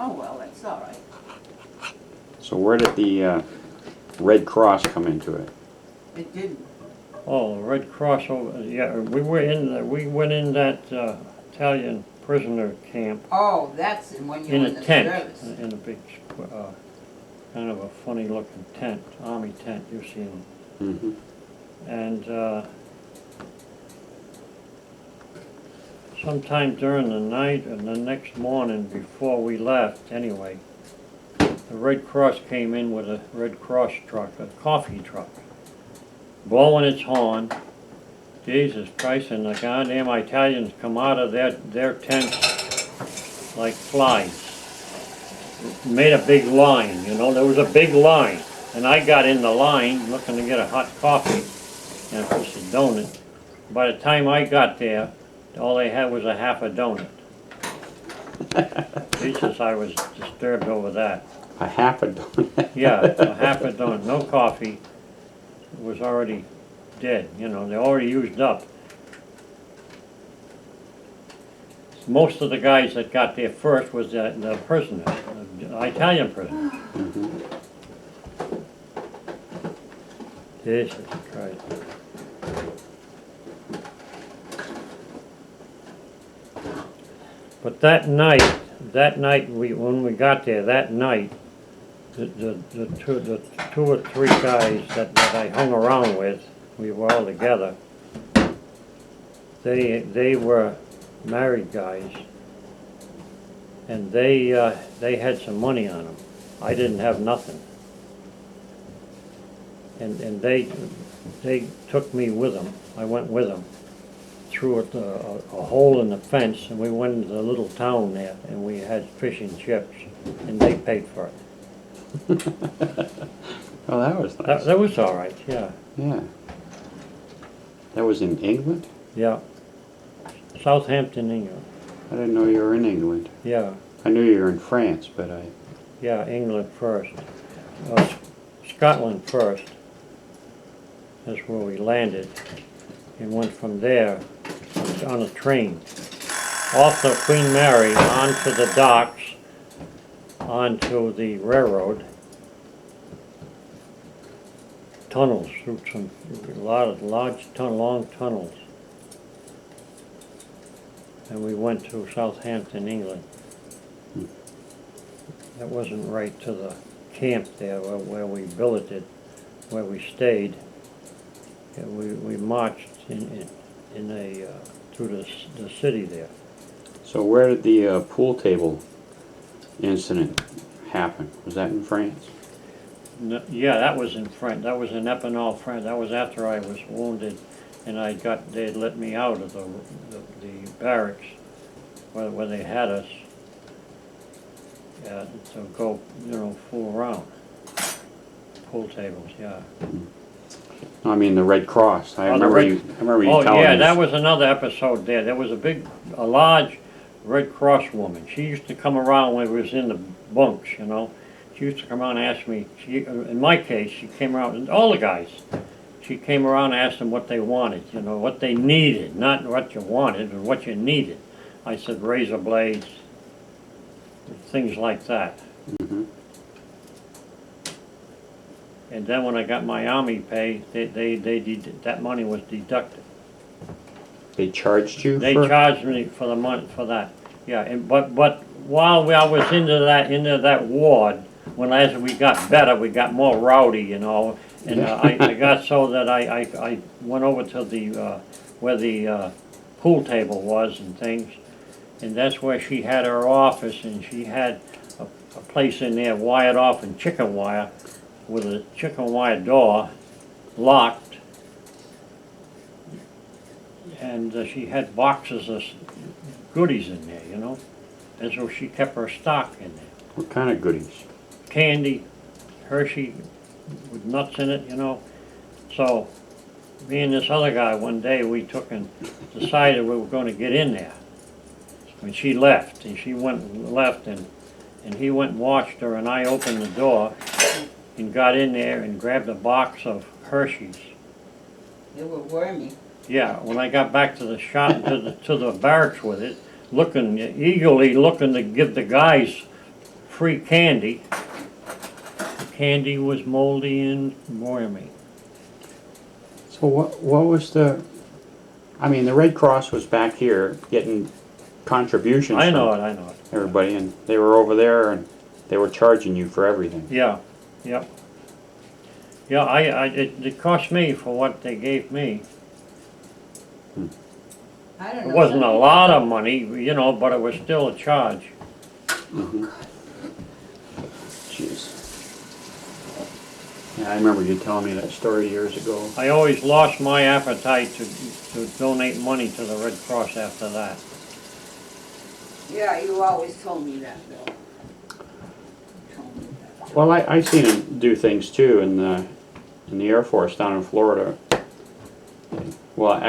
Oh, well, that's all right. So where did the Red Cross come into it? It didn't. Oh, Red Cross over, yeah, we went in that Italian prisoner camp Oh, that's when you in were a in the tent, service. in a big, kind of a funny looking tent, army tent, you've seen them. Mm-hmm. And sometime during the night and the next morning before we left anyway, the Red Cross came in with a Red Cross truck, a coffee truck, blowing its horn. Jesus Christ, and the goddamn Italians come out of their tents like flies. Made a big line, you know, there was a big line. And I got in the line looking to get a hot coffee and a piece of donut. By the time I got there, all they had was a half a donut. Jesus, I was disturbed over that. A half a donut? Yeah, a half a donut, no coffee. It was already dead, you know, they already used up. Most of the guys that got there first was the prisoners, the Italian prisoners. Mm-hmm. Jesus Christ. But that night when we got there, that night, the two or three guys that I hung around with, we were all together, they were married guys, and they had some money on them. I didn't have nothing. And they took me with them. I went with them through a hole in the fence, and we went into the little town there, and we had fish and chips, and they paid for it. Well, that was nice. That was all right, yeah. Yeah. That was in England? Yeah. Southampton, England. I didn't know you were in England. Yeah, I knew you were in France, but I... yeah, England first. Scotland first. That's where we landed. And went from there on a train. Off the Queen Mary, onto the docks, onto the railroad. Tunnels, through a lot of long tunnels. And we went to Southampton, England. That wasn't right to the camp there where we billeted, where we stayed. Yeah, we marched through the city there. So where did the pool table incident happen? Was that in France? No, yeah, that was in France. That was in Epinal, France. That was after I was wounded, and they let me out of the barracks where they had us to go, you know, fool around. Pool tables, yeah. I mean the Red Cross. I remember you telling Oh yeah, us. that was another episode there. There was a large Red Cross woman. She used to come around when we was in the bunks, you know. She used to come around and ask me, in my case, she came around, and all the guys, she came around and asked them what they wanted, you know, what they needed, not what you wanted, but what you needed. I said razor blades, things like that. Mm-hmm. And then when I got my army pay, that money was deducted. They charged you They for... charged me for the month for that. Yeah, but while I was into that ward, as we got better, we got more rowdy, you know. And I got so that I went over to the where the pool table was and things, and that's where she had her office, and she had a place in there wired off in chicken wire, with a chicken wire door, locked, and she had boxes of goodies in there, you know, and so she kept her stock in there. What kind of goodies? Candy, Hershey with nuts in it, you know. So me and this other guy one day we took and decided we were going to get in there. When she left, and she went and left, and he went and watched her, and I opened the door and got in there and grabbed a box of Hershey's. They were wormy. Yeah, when I got back to the shop, to the barracks with it, eagerly looking to give the guys free candy. The candy was moldy and wormy. So what was the, I mean, the Red Cross was back here getting contributions I know from it, I know it. everybody, and they were over there and they were charging you for everything. Yeah, yep. Yeah, it cost me for what they gave me. I don't It know. wasn't a some lot of money, you know, but it was still a charge. Jeez. Yeah, I remember you telling me that story years ago. I always lost my appetite to donate money to the Red Cross after that. people- Yeah, you always told me that, Bill. You told me that. Well, I seen him do things too in the Air Force down in Florida. Well,